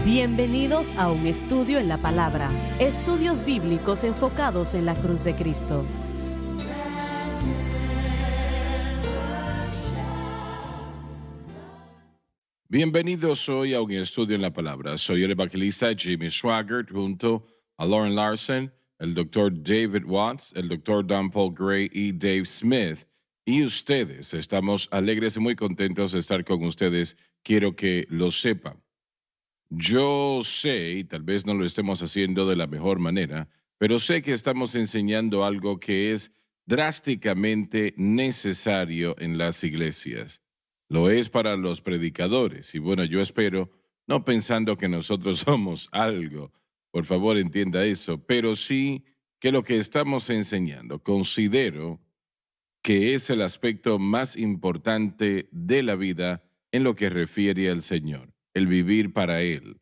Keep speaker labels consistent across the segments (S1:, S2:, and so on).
S1: Bienvenidos a un estudio en la palabra. Estudios bíblicos enfocados en la cruz de Cristo.
S2: Bienvenidos hoy a un estudio en la palabra. Soy el evangelista Jimmy Swaggart junto a Lauren Larson, el doctor David Watts, el doctor Don Paul Gray y Dave Smith. Y ustedes, estamos alegres y muy contentos de estar con ustedes. Quiero que lo sepan. Yo sé, y tal vez no lo estemos haciendo de la mejor manera, pero sé que estamos enseñando algo que es drásticamente necesario en las iglesias. Lo es para los predicadores, y bueno, yo espero, no pensando que nosotros somos algo, por favor entienda eso, pero sí que lo que estamos enseñando considero que es el aspecto más importante de la vida en lo que refiere al Señor, el vivir para Él.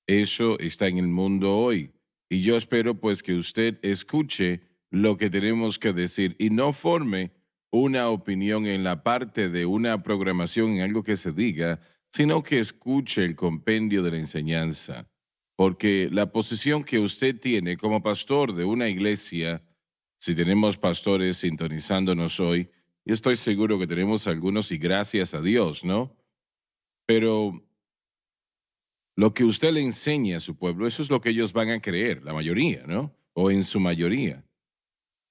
S2: Eso está en el mundo hoy. Y yo espero pues que usted escuche lo que tenemos que decir y no forme una opinión en la parte de una programación en algo que se diga, sino que escuche el compendio de la enseñanza. Porque la posición que usted tiene como pastor de una iglesia, si tenemos pastores sintonizándonos hoy, y estoy seguro que tenemos algunos y gracias a Dios, ¿no? Pero lo que usted le enseña a su pueblo, eso es lo que ellos van a creer, la mayoría, ¿no? O en su mayoría.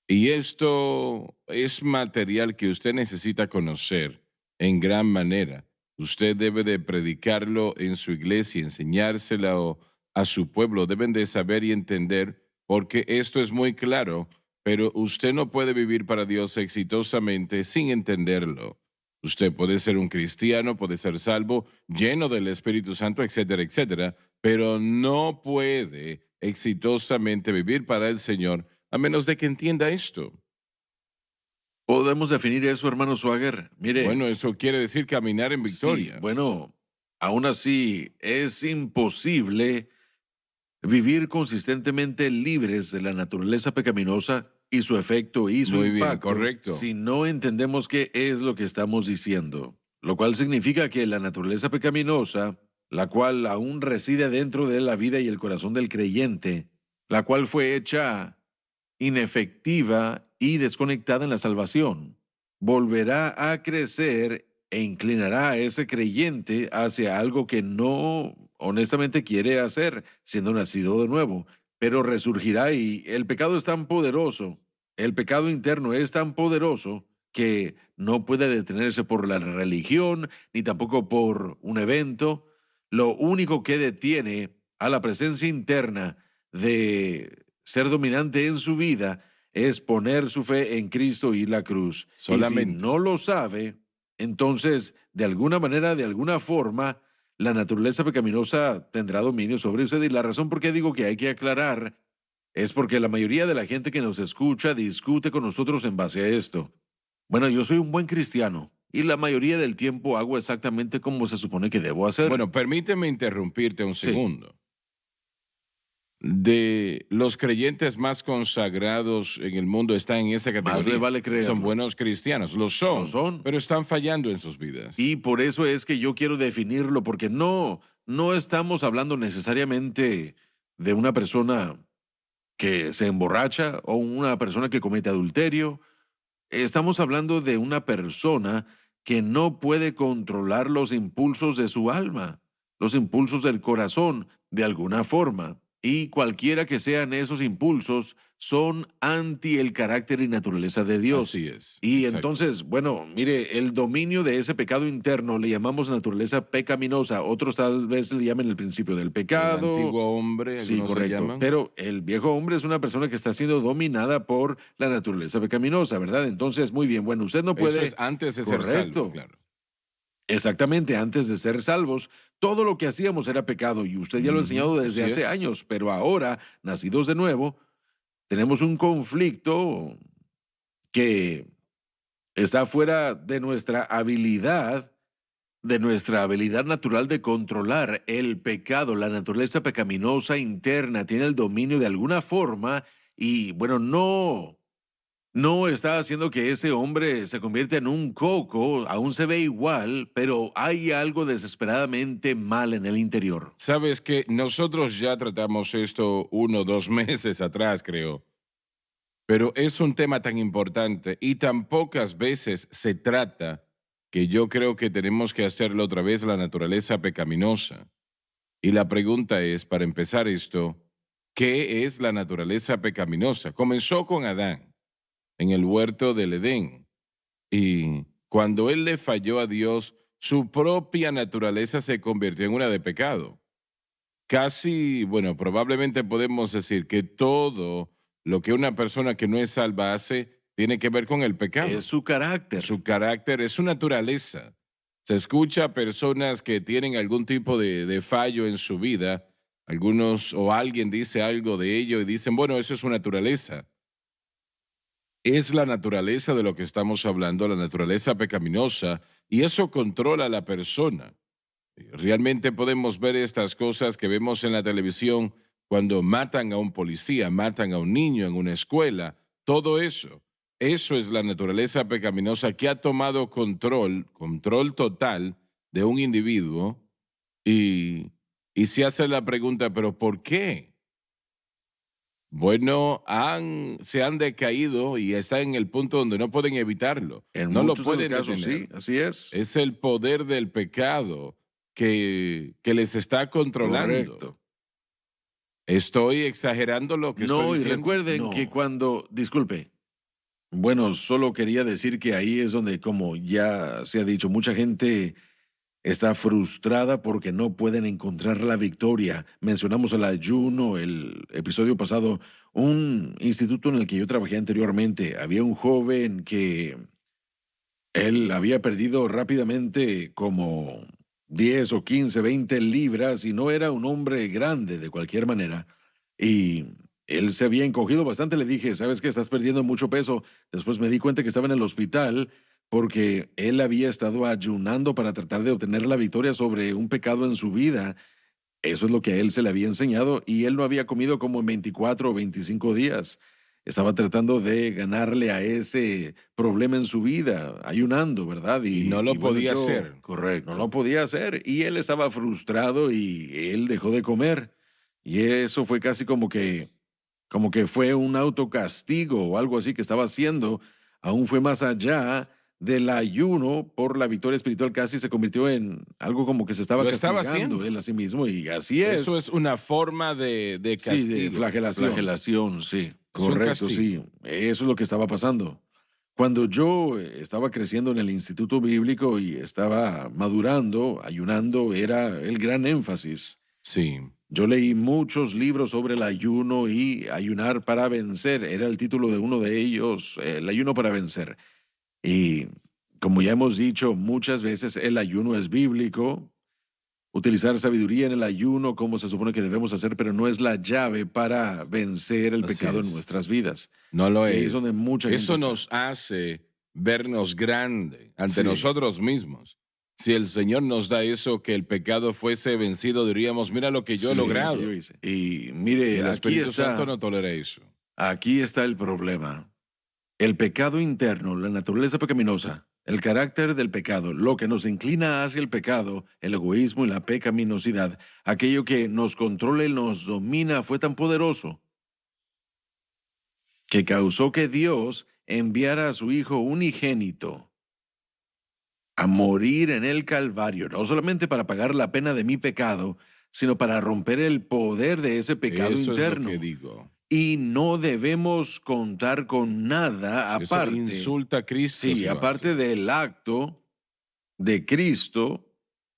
S2: Y esto es material que usted necesita conocer en gran manera. Usted debe de predicarlo en su iglesia, enseñárselo a su pueblo. Deben de saber y entender, porque esto es muy claro, pero usted no puede vivir para Dios exitosamente sin entenderlo. Usted puede ser un cristiano, puede ser salvo, lleno del Espíritu Santo, etcétera, etcétera, pero no puede exitosamente vivir para el Señor a menos de que entienda esto.
S3: Podemos definir eso, hermano Swagger. Mire,
S2: Bueno, eso quiere decir caminar en
S3: sí,
S2: victoria.
S3: bueno, aún así es imposible vivir consistentemente libres de la naturaleza pecaminosa y su efecto y su
S2: Muy bien,
S3: impacto
S2: correcto.
S3: si no entendemos qué es lo que estamos diciendo. Lo cual significa que la naturaleza pecaminosa, la cual aún reside dentro de la vida y el corazón del creyente, la cual fue hecha inefectiva y desconectada en la salvación, volverá a crecer e inclinará a ese creyente hacia algo que no honestamente quiere hacer, siendo nacido de nuevo, pero resurgirá y el pecado es tan poderoso, el pecado interno es tan poderoso que no puede detenerse por la religión ni tampoco por un evento. Lo único que detiene a la presencia interna de ser dominante en su vida es poner su fe en Cristo y la cruz. Y si
S2: Solamente.
S3: no lo sabe, entonces, de alguna manera, de alguna forma, la naturaleza pecaminosa tendrá dominio sobre usted. Y la razón por qué digo que hay que aclarar es porque la mayoría de la gente que nos escucha discute con nosotros en base a esto. Bueno, yo soy un buen cristiano y la mayoría del tiempo hago exactamente como se supone que debo hacer.
S2: Bueno, permíteme interrumpirte un
S3: Sí.
S2: segundo. De los creyentes más consagrados en el mundo están en esa
S3: Más
S2: categoría.
S3: le vale creerlo.
S2: Son buenos cristianos, lo son,
S3: Lo son.
S2: pero están fallando en sus vidas.
S3: Y por eso es que yo quiero definirlo, porque no estamos hablando necesariamente de una persona que se emborracha o una persona que comete adulterio. Estamos hablando de una persona que no puede controlar los impulsos de su alma, los impulsos del corazón, de alguna forma. Y cualquiera que sean esos impulsos, son anti el carácter y naturaleza de Dios.
S2: Así es.
S3: Y
S2: exacto.
S3: entonces, bueno, mire, el dominio de ese pecado interno le llamamos naturaleza pecaminosa. Otros tal vez le llamen el principio del
S2: El
S3: pecado.
S2: antiguo hombre,
S3: Sí,
S2: algunos le
S3: correcto.
S2: llaman.
S3: Pero el viejo hombre es una persona que está siendo dominada por la naturaleza pecaminosa, ¿verdad? Entonces, muy bien, bueno, usted no
S2: Eso
S3: puede...
S2: es antes de ser salvo,
S3: Correcto.
S2: claro.
S3: Exactamente, antes de ser salvos, todo lo que hacíamos era pecado y usted ya lo ha enseñado
S2: Ujú,
S3: desde
S2: así
S3: hace
S2: es.
S3: años, pero ahora, nacidos de nuevo, tenemos un conflicto que está fuera de nuestra habilidad natural de controlar el pecado. La naturaleza pecaminosa interna tiene el dominio de alguna forma y, bueno, No está haciendo que ese hombre se convierta en un coco, aún se ve igual, pero hay algo desesperadamente mal en el interior.
S2: Sabes que nosotros ya tratamos esto 1 o 2 meses atrás, creo, pero es un tema tan importante y tan pocas veces se trata que yo creo que tenemos que hacerlo otra vez la naturaleza pecaminosa. Y la pregunta es, para empezar esto, ¿qué es la naturaleza pecaminosa? Comenzó con Adán en el huerto del Edén y cuando él le falló a Dios, su propia naturaleza se convirtió en una de pecado. Casi, bueno, probablemente podemos decir que todo lo que una persona que no es salva hace tiene que ver con el
S3: Es
S2: pecado.
S3: su carácter.
S2: Su carácter es su naturaleza. Se escucha a personas que tienen algún tipo de fallo en su vida, algunos o alguien dice algo de ello y dicen, bueno, eso es su naturaleza. Es la naturaleza de lo que estamos hablando, la naturaleza pecaminosa, y eso controla a la persona. Realmente podemos ver estas cosas que vemos en la televisión cuando matan a un policía, matan a un niño en una escuela, todo eso. Eso es la naturaleza pecaminosa que ha tomado control total de un individuo y se hace la pregunta, pero ¿por qué? Bueno, se han decaído y están en el punto donde no pueden evitarlo,
S3: En
S2: no lo
S3: muchos de los
S2: pueden
S3: casos,
S2: detener.
S3: sí, así es.
S2: Es el poder del pecado que les está controlando.
S3: Correcto.
S2: ¿Estoy exagerando lo que estoy
S3: No, y
S2: diciendo?
S3: recuerden que
S2: No.
S3: cuando, disculpe, bueno, solo quería decir que ahí es donde, como ya se ha dicho, mucha gente está frustrada porque no pueden encontrar la victoria. Mencionamos el ayuno, el episodio pasado, un instituto en el que yo trabajé anteriormente. Había un joven que él había perdido rápidamente como 10 o 15, 20 libras y no era un hombre grande de cualquier manera. Y él se había encogido bastante. Le dije, ¿sabes qué? Estás perdiendo mucho peso. Después me di cuenta que estaba en el hospital porque él había estado ayunando para tratar de obtener la victoria sobre un pecado en su vida. Eso es lo que a él se le había enseñado y él no había comido como en 24 o 25 días. Estaba tratando de ganarle a ese problema en su vida, ayunando, ¿verdad?
S2: Y no
S3: Y
S2: lo
S3: bueno,
S2: podía
S3: yo
S2: hacer.
S3: no
S2: Correcto.
S3: lo podía hacer y él estaba frustrado y él dejó de comer. Y eso fue casi como que fue un autocastigo o algo así que estaba haciendo. Aún fue más allá del ayuno por la victoria espiritual, casi se convirtió en algo como que se estaba
S2: Lo estaba
S3: castigando él
S2: haciendo.
S3: a sí mismo y así
S2: Eso
S3: es.
S2: es una forma de
S3: Sí, de
S2: castigo.
S3: flagelación. Flagelación, sí.
S2: Es un
S3: Correcto,
S2: castigo.
S3: sí. Eso es lo que estaba pasando. Cuando yo estaba creciendo en el instituto bíblico y estaba madurando, ayunando, era el gran énfasis.
S2: Sí.
S3: Yo leí muchos libros sobre el ayuno y ayunar para vencer. Era el título de uno de ellos, el ayuno para vencer. Y como ya hemos dicho muchas veces, el ayuno es bíblico. Utilizar sabiduría en el ayuno, como se supone que debemos hacer, pero no es la llave para vencer el
S2: Así
S3: pecado en
S2: es.
S3: nuestras vidas.
S2: No lo
S3: Y ahí es
S2: es.
S3: donde mucha gente
S2: Eso
S3: está.
S2: nos hace vernos grande ante
S3: Sí,
S2: nosotros mismos. Si el Señor nos da eso, que el pecado fuese vencido, diríamos, mira lo que yo he
S3: sí, lo que yo
S2: logrado.
S3: hice. Y
S2: Y
S3: mire,
S2: el Espíritu Santo no tolera eso.
S3: aquí está el problema. El pecado interno, la naturaleza pecaminosa, el carácter del pecado, lo que nos inclina hacia el pecado, el egoísmo y la pecaminosidad, aquello que nos controla y nos domina, fue tan poderoso que causó que Dios enviara a su Hijo unigénito a morir en el Calvario, no solamente para pagar la pena de mi pecado, sino para romper el poder de ese pecado
S2: Eso es lo que
S3: interno.
S2: digo.
S3: Y no debemos contar con nada
S2: Eso
S3: aparte,
S2: insulta a Cristo
S3: sí,
S2: si lo hace.
S3: aparte del acto de Cristo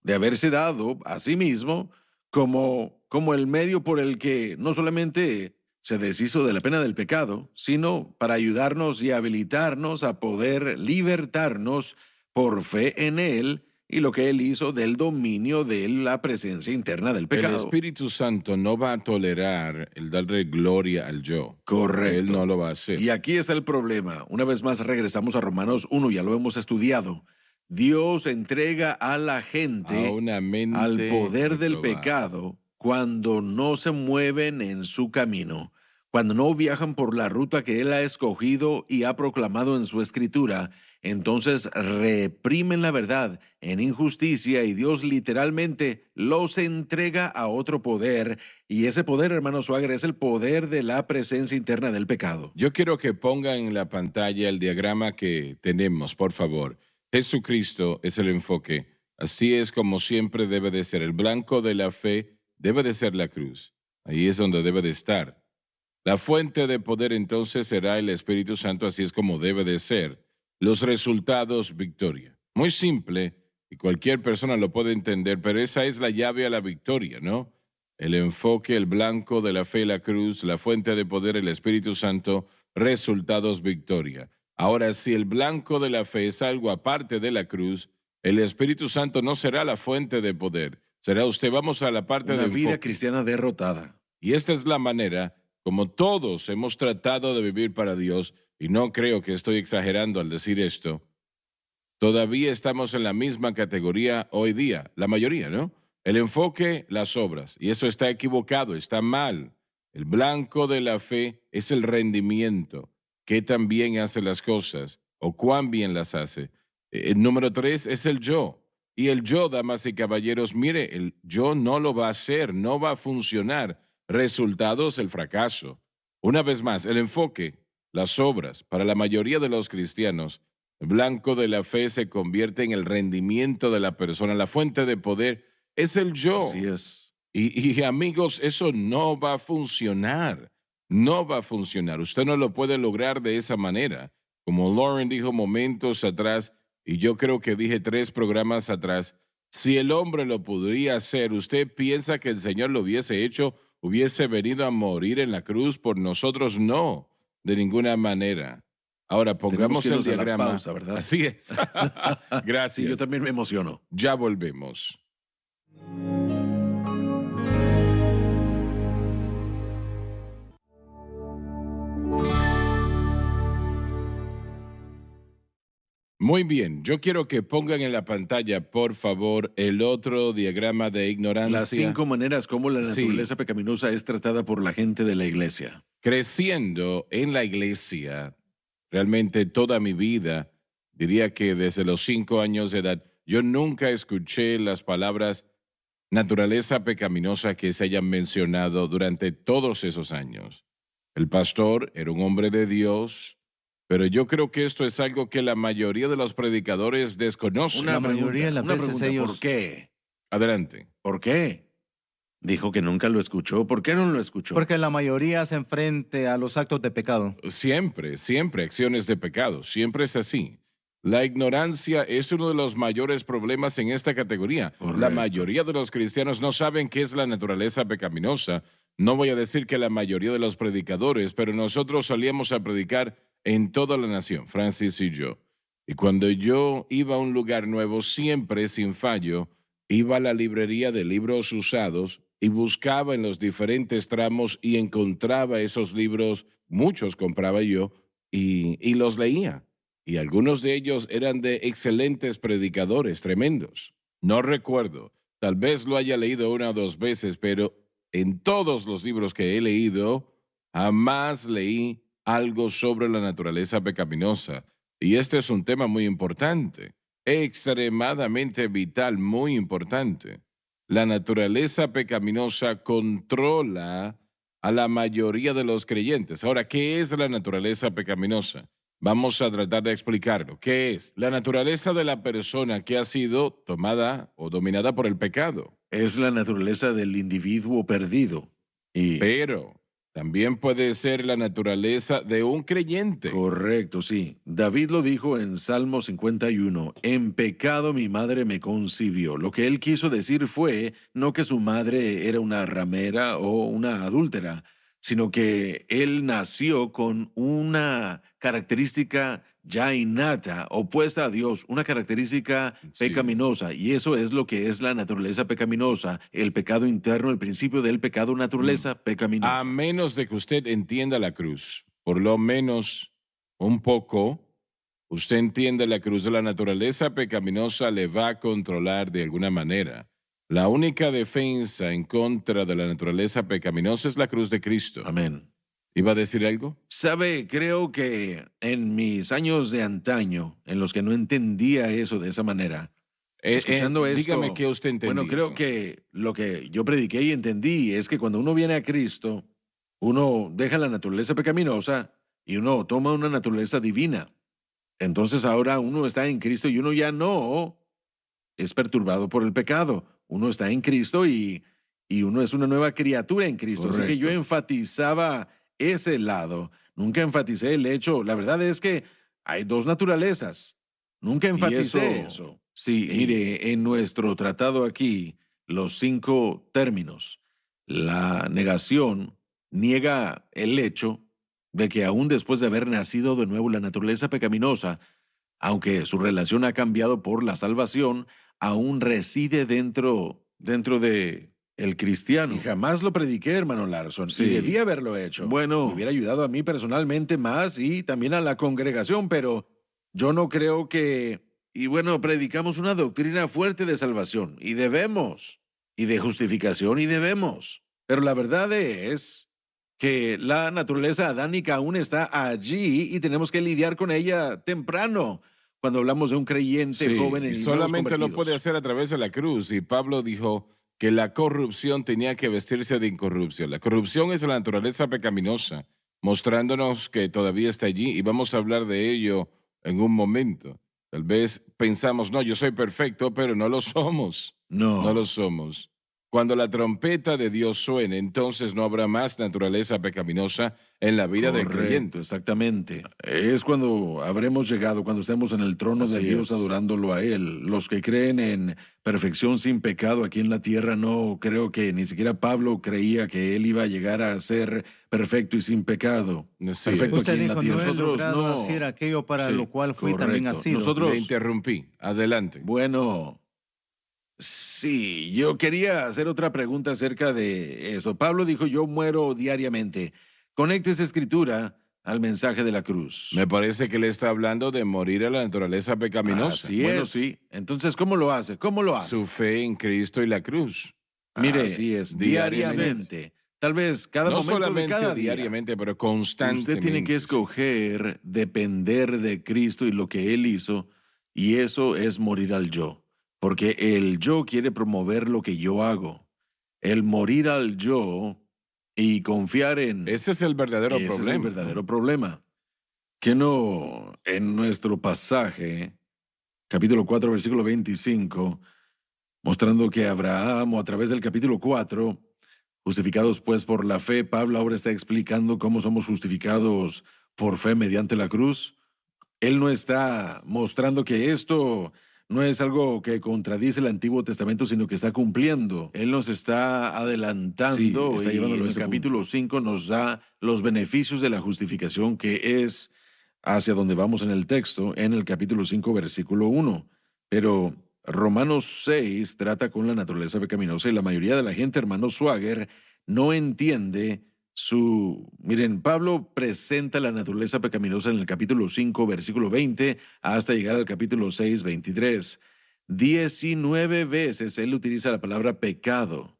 S3: de haberse dado a sí mismo como el medio por el que no solamente se deshizo de la pena del pecado, sino para ayudarnos y habilitarnos a poder libertarnos por fe en Él y lo que Él hizo del dominio de la presencia interna del
S2: El
S3: pecado.
S2: Espíritu Santo no va a tolerar el darle gloria al yo. Él no
S3: Correcto.
S2: lo va a hacer.
S3: Y aquí está el problema. Una vez más regresamos a Romanos 1, ya lo hemos estudiado. Dios entrega a la
S2: A
S3: gente
S2: una
S3: al
S2: mente
S3: poder del
S2: reprobada.
S3: pecado cuando no se mueven en su camino, Cuando no viajan por la ruta que Él ha escogido y ha proclamado en su escritura, entonces reprimen la verdad en injusticia y Dios literalmente los entrega a otro poder. Y ese poder, hermano Swagger, es el poder de la presencia interna del pecado.
S2: Yo quiero que pongan en la pantalla el diagrama que tenemos, por favor. Jesucristo es el enfoque. Así es como siempre debe de ser. El blanco de la fe debe de ser la cruz. Ahí es donde debe de estar. La fuente de poder entonces será el Espíritu Santo, así es como debe de ser. Los resultados, victoria. Muy simple y cualquier persona lo puede entender, pero esa es la llave a la victoria, ¿no? El enfoque, el blanco de la fe, la cruz, la fuente de poder, el Espíritu Santo, resultados, victoria. Ahora, si el blanco de la fe es algo aparte de la cruz, el Espíritu Santo no será la fuente de poder. Será usted, vamos a la parte
S3: Una
S2: de
S3: vida
S2: enfoque.
S3: cristiana derrotada.
S2: Y esta es la manera como todos hemos tratado de vivir para Dios, y no creo que estoy exagerando al decir esto. Todavía estamos en la misma categoría hoy día, la mayoría, ¿no? El enfoque, las obras, y eso está equivocado, está mal. El blanco de la fe es el rendimiento, qué tan bien hace las cosas o cuán bien las hace. El número 3 es el yo. Y el yo, damas y caballeros, mire, el yo no lo va a hacer, no va a funcionar. Resultados, el fracaso. Una vez más, el enfoque, las obras, para la mayoría de los cristianos, el blanco de la fe se convierte en el rendimiento de la persona, la fuente de poder es el yo.
S3: Así es.
S2: Y amigos, eso no va a funcionar. No va a funcionar. Usted no lo puede lograr de esa manera. Como Lauren dijo momentos atrás, y yo creo que dije 3 programas atrás, si el hombre lo podría hacer, ¿usted piensa que el Señor lo hubiese hecho? ¿Hubiese venido a morir en la cruz por nosotros? No, de ninguna manera. Ahora, pongamos el
S3: irnos a la
S2: diagrama.
S3: pausa, ¿verdad?
S2: Así es. Gracias.
S3: Sí, yo también me emociono.
S2: Ya volvemos. Muy bien, yo quiero que pongan en la pantalla, por favor, el otro diagrama de ignorancia.
S3: Las 5 maneras como la
S2: Sí.
S3: naturaleza pecaminosa es tratada por la gente de la iglesia.
S2: Creciendo en la iglesia, realmente toda mi vida, diría que desde los 5 años de edad, yo nunca escuché las palabras naturaleza pecaminosa que se hayan mencionado durante todos esos años. El pastor era un hombre de Dios, pero yo creo que esto es algo que la mayoría de los predicadores desconocen.
S3: Una
S4: La mayoría de las
S3: una
S4: veces
S3: pregunta,
S4: ellos-
S3: ¿por qué?
S2: Adelante.
S3: ¿Por qué? Dijo que nunca lo escuchó. ¿Por qué no lo escuchó?
S4: Porque la mayoría se enfrente a los actos de pecado.
S2: Siempre, siempre acciones de pecado, siempre es así. La ignorancia es uno de los mayores problemas en esta categoría. La
S3: Correcto.
S2: mayoría de los cristianos no saben qué es la naturaleza pecaminosa. No voy a decir que la mayoría de los predicadores, pero nosotros salíamos a predicar en toda la nación, Francis y yo. Y cuando yo iba a un lugar nuevo, siempre, sin fallo, iba a la librería de libros usados y buscaba en los diferentes tramos y encontraba esos libros, muchos compraba yo, y los leía. Y algunos de ellos eran de excelentes predicadores, tremendos. No recuerdo, tal vez lo haya leído 1 o 2 veces, pero en todos los libros que he leído, jamás leí algo sobre la naturaleza pecaminosa. Y este es un tema muy importante, extremadamente vital, muy importante. La naturaleza pecaminosa controla a la mayoría de los creyentes. Ahora, ¿qué es la naturaleza pecaminosa? Vamos a tratar de explicarlo. ¿Qué es? La naturaleza de la persona que ha sido tomada o dominada por el pecado.
S3: Es la naturaleza del individuo perdido. Y
S2: Pero también puede ser la naturaleza de un creyente.
S3: correcto, sí. David lo dijo en Salmo 51, en pecado mi madre me concibió. Lo que él quiso decir fue no que su madre era una ramera o una adúltera, sino que él nació con una característica ya innata, opuesta a Dios, una característica
S2: Así
S3: pecaminosa. Y eso es lo que es la naturaleza pecaminosa, el pecado interno, el principio del pecado, naturaleza pecaminosa.
S2: A menos de que usted entienda la cruz, por lo menos un poco, usted entiende la cruz de la naturaleza pecaminosa, le va a controlar de alguna manera. La única defensa en contra de la naturaleza pecaminosa es la cruz de Cristo.
S3: Amén.
S2: ¿Iba a decir algo?
S3: Sabe, creo que en mis años de antaño, en los que no entendía eso de esa manera, escuchando
S2: Dígame
S3: esto,
S2: qué usted
S3: bueno,
S2: entendía
S3: creo
S2: entonces.
S3: que lo que yo prediqué y entendí es que cuando uno viene a Cristo, uno deja la naturaleza pecaminosa y uno toma una naturaleza divina. Entonces ahora uno está en Cristo y uno ya no es perturbado por el pecado. Uno está en Cristo y uno es una nueva criatura en Cristo. Así que yo
S2: Correcto.
S3: enfatizaba ese lado. Nunca enfaticé el hecho. La verdad es que hay dos naturalezas. Nunca enfaticé eso. Sí, mire, en nuestro tratado aquí, los 5 términos, la negación niega el hecho de que aún después de haber nacido de nuevo la naturaleza pecaminosa, aunque su relación ha cambiado por la salvación, aún reside dentro de el cristiano. Y jamás lo prediqué, hermano Larson.
S2: Sí.
S3: Y debía haberlo hecho. Bueno, me hubiera ayudado a mí personalmente más y también a la congregación, pero yo no creo que... Y bueno, predicamos una doctrina fuerte de salvación y debemos, y de justificación y debemos. Pero la verdad es que la naturaleza adánica aún está allí y tenemos que lidiar con ella temprano cuando hablamos de un creyente
S2: Sí,
S3: joven
S2: y
S3: y nuevos
S2: solamente lo puede
S3: convertidos.
S2: hacer a través de la cruz. Y Pablo dijo que la corrupción tenía que vestirse de incorrupción. La corrupción es la naturaleza pecaminosa, mostrándonos que todavía está allí y vamos a hablar de ello en un momento. Tal vez pensamos, no, yo soy perfecto, pero no lo somos. No lo
S3: No,
S2: somos. Cuando la trompeta de Dios suene, entonces no habrá más naturaleza pecaminosa en la vida del
S3: correcto,
S2: creyente.
S3: exactamente. Es cuando habremos llegado, cuando estemos en el trono de
S2: Así
S3: Dios
S2: es.
S3: adorándolo a Él. Los que creen en perfección sin pecado aquí en la tierra, no creo que ni siquiera Pablo creía que Él iba a llegar a ser perfecto y sin pecado.
S2: Así
S3: Perfecto
S2: es.
S4: Usted
S3: aquí en la
S4: dijo,
S3: tierra.
S4: no he
S3: Nosotros
S4: logrado
S3: no.
S4: hacer aquello para
S3: Sí,
S4: lo cual fui también
S3: correcto.
S4: nacido.
S2: Le
S3: Nosotros,
S2: interrumpí. Adelante.
S3: bueno, sí, yo quería hacer otra pregunta acerca de eso. Pablo dijo, yo muero diariamente. Conecte esa escritura al mensaje de la cruz.
S2: Me parece que le está hablando de morir a la naturaleza pecaminosa.
S3: Así bueno, sí. Entonces, ¿cómo lo hace? ¿Cómo lo hace?
S2: Su fe en Cristo y la cruz.
S3: Mire, así es, diariamente. Tal vez cada
S2: No
S3: momento de
S2: solamente
S3: cada día.
S2: diariamente, pero
S3: Usted
S2: constantemente.
S3: tiene que escoger depender de Cristo y lo que Él hizo, y eso es morir al yo. Porque el yo quiere promover lo que yo hago. El morir al yo y confiar en...
S2: Ese es el verdadero
S3: ese
S2: problema.
S3: es el verdadero problema. Que no, en nuestro pasaje, capítulo 4, versículo 25, mostrando que Abraham, o a través del capítulo 4, justificados pues por la fe, Pablo ahora está explicando cómo somos justificados por fe mediante la cruz. Él no está mostrando que esto no es algo que contradice el Antiguo Testamento, sino que está cumpliendo. Él nos está adelantando,
S2: Sí, está
S3: y
S2: llevándolo
S3: en
S2: a
S3: el
S2: ese
S3: capítulo 5 nos da los beneficios de la justificación, que es hacia donde vamos en el texto, en el capítulo 5, versículo 1. Pero Romanos 6 trata con la naturaleza pecaminosa y la mayoría de la gente, hermano Swagger, no entiende Miren, Pablo presenta la naturaleza pecaminosa en el capítulo 5, versículo 20, hasta llegar al capítulo 6, 23. 19 veces él utiliza la palabra pecado.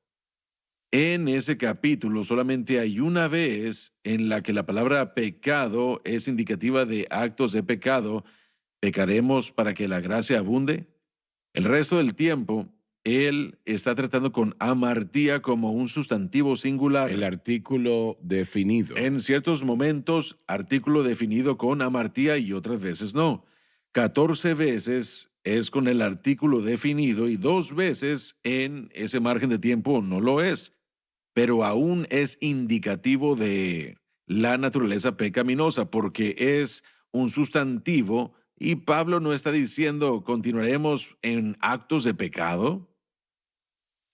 S3: En ese capítulo solamente hay una vez en la que la palabra pecado es indicativa de actos de pecado. ¿Pecaremos para que la gracia abunde? El resto del tiempo, él está tratando con amartía como un sustantivo singular.
S2: El artículo definido.
S3: En ciertos momentos, artículo definido con amartía y otras veces no. 14 veces es con el artículo definido y 2 veces en ese margen de tiempo no lo es, pero aún es indicativo de la naturaleza pecaminosa porque es un sustantivo y Pablo no está diciendo continuaremos en actos de pecado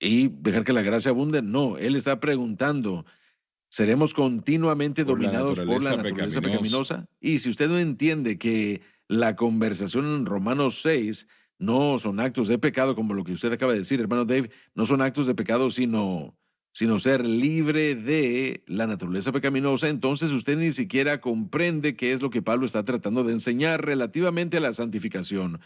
S3: y dejar que la gracia abunde. No, él está preguntando, ¿seremos continuamente
S2: Por la
S3: dominados por la
S2: naturaleza
S3: naturaleza
S2: pecaminosa.
S3: pecaminosa? Y si usted no entiende que la conversación en Romanos 6 no son actos de pecado, como lo que usted acaba de decir, hermano Dave, no son actos de pecado, sino ser libre de la naturaleza pecaminosa, entonces usted ni siquiera comprende qué es lo que Pablo está tratando de enseñar relativamente a la santificación.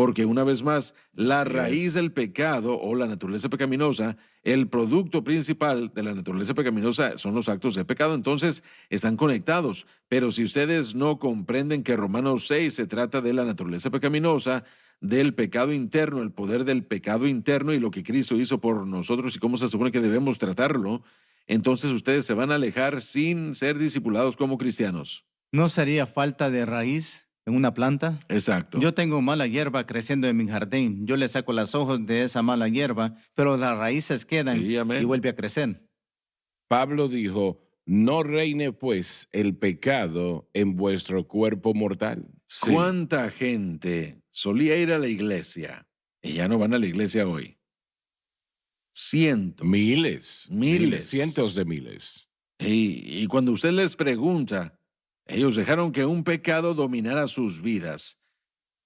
S3: Porque una vez más, la
S2: Así
S3: raíz
S2: es.
S3: del pecado o la naturaleza pecaminosa, el producto principal de la naturaleza pecaminosa son los actos de pecado, entonces están conectados. Pero si ustedes no comprenden que Romanos 6 se trata de la naturaleza pecaminosa, del pecado interno, el poder del pecado interno y lo que Cristo hizo por nosotros y cómo se supone que debemos tratarlo, entonces ustedes se van a alejar sin ser discipulados como cristianos.
S4: ¿No sería falta de raíz en una planta?
S3: Exacto.
S4: Yo tengo mala hierba creciendo en mi jardín. Yo le saco las hojas de esa mala hierba, pero las raíces quedan
S3: Sí, amén.
S4: y vuelve a crecer.
S2: Pablo dijo, no reine pues el pecado en vuestro cuerpo mortal.
S3: Sí. ¿Cuánta gente solía ir a la iglesia y ya no van a la iglesia hoy? Cientos.
S2: Miles.
S3: Miles.
S2: Cientos de miles.
S3: Y cuando usted les pregunta, ellos dejaron que un pecado dominara sus vidas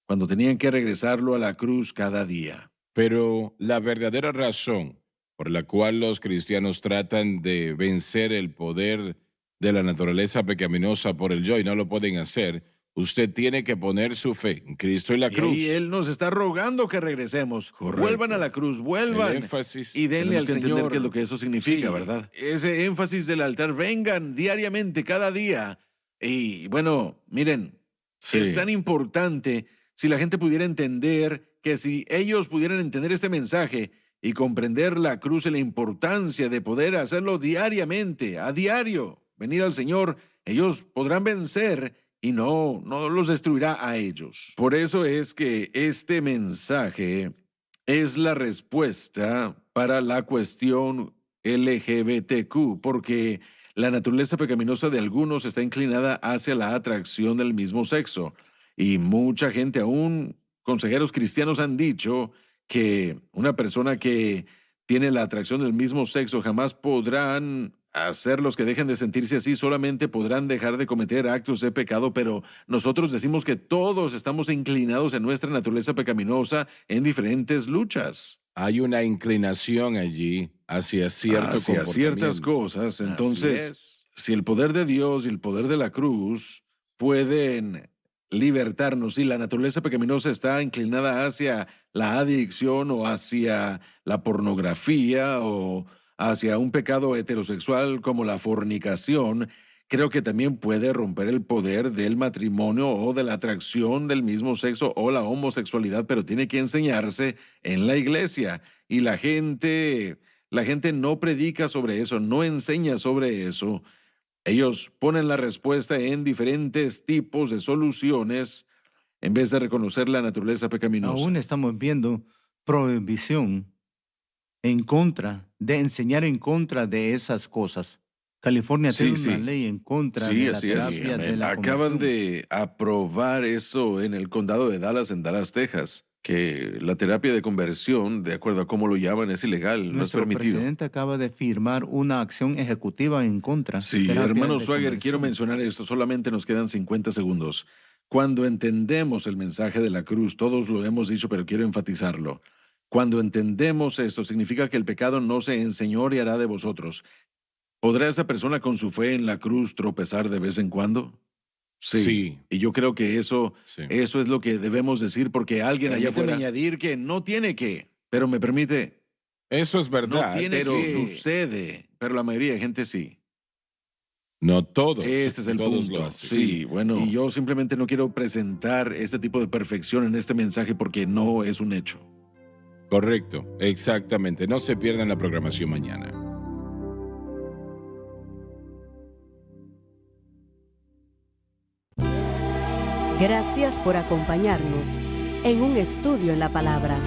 S3: cuando tenían que regresarlo a la cruz cada día.
S2: Pero la verdadera razón por la cual los cristianos tratan de vencer el poder de la naturaleza pecaminosa por el yo y no lo pueden hacer, usted tiene que poner su fe en Cristo y la cruz.
S3: Y Él nos está rogando que regresemos.
S2: Correcto.
S3: Vuelvan a la cruz, vuelvan.
S2: El énfasis.
S3: Y denle
S2: Tenemos
S3: al
S2: que
S3: Señor.
S2: entender
S3: Qué es lo que eso significa,
S2: Sí.
S3: ¿verdad? Ese énfasis del altar, vengan diariamente, cada día. Y bueno, miren,
S2: Sí.
S3: es tan importante si la gente pudiera entender que si ellos pudieran entender este mensaje y comprender la cruz y la importancia de poder hacerlo diariamente, a diario, venir al Señor, ellos podrán vencer y no los destruirá a ellos. Por eso es que este mensaje es la respuesta para la cuestión LGBTQ, porque la naturaleza pecaminosa de algunos está inclinada hacia la atracción del mismo sexo. Y mucha gente, aún consejeros cristianos, han dicho que una persona que tiene la atracción del mismo sexo jamás podrán hacerlos que dejen de sentirse así, solamente podrán dejar de cometer actos de pecado, pero nosotros decimos que todos estamos inclinados en nuestra naturaleza pecaminosa en diferentes luchas.
S2: Hay una inclinación allí hacia cierto
S3: Hacia
S2: comportamiento.
S3: ciertas cosas.
S2: Así
S3: Entonces,
S2: es.
S3: si el poder de Dios y el poder de la cruz pueden libertarnos y la naturaleza pecaminosa está inclinada hacia la adicción o hacia la pornografía o hacia un pecado heterosexual como la fornicación, creo que también puede romper el poder del matrimonio o de la atracción del mismo sexo o la homosexualidad, pero tiene que enseñarse en la iglesia. Y la gente no predica sobre eso, no enseña sobre eso. Ellos ponen la respuesta en diferentes tipos de soluciones en vez de reconocer la naturaleza pecaminosa.
S4: Aún estamos viendo prohibición en contra, de enseñar en contra de esas cosas. California
S3: Sí,
S4: tiene una
S3: sí.
S4: ley en contra
S3: Sí,
S4: de la
S3: así es.
S4: terapia de la
S3: Acaban
S4: conversión.
S3: de aprobar eso en el condado de Dallas, en Dallas, Texas, que la terapia de conversión, de acuerdo a cómo lo llaman, es ilegal, no es
S4: Nuestro
S3: permitido.
S4: presidente acaba de firmar una acción ejecutiva en contra.
S3: Sí,
S4: terapia
S3: hermano
S4: de
S3: Swagger, quiero
S4: conversión.
S3: mencionar esto, solamente nos quedan 50 segundos. Cuando entendemos el mensaje de la cruz, todos lo hemos dicho, pero quiero enfatizarlo. Cuando entendemos esto, significa que el pecado no se enseñoreará de vosotros. ¿Podrá esa persona con su fe en la cruz tropezar de vez en cuando?
S2: Sí.
S3: Y yo creo que eso es lo que debemos decir, porque alguien allá
S2: Permíteme
S3: puede añadir que no tiene que, pero me permite,
S2: Eso es
S3: no
S2: verdad.
S3: tiene
S2: pero
S3: que, sucede, pero la mayoría de gente sí.
S2: No todos.
S3: Ese es el
S2: todos
S3: punto.
S2: lo hacen.
S3: Sí, bueno. Y yo simplemente no quiero presentar este tipo de perfección en este mensaje porque no es un hecho.
S2: Correcto, exactamente. No se pierdan la programación mañana.
S1: Gracias por acompañarnos en un estudio en la palabra.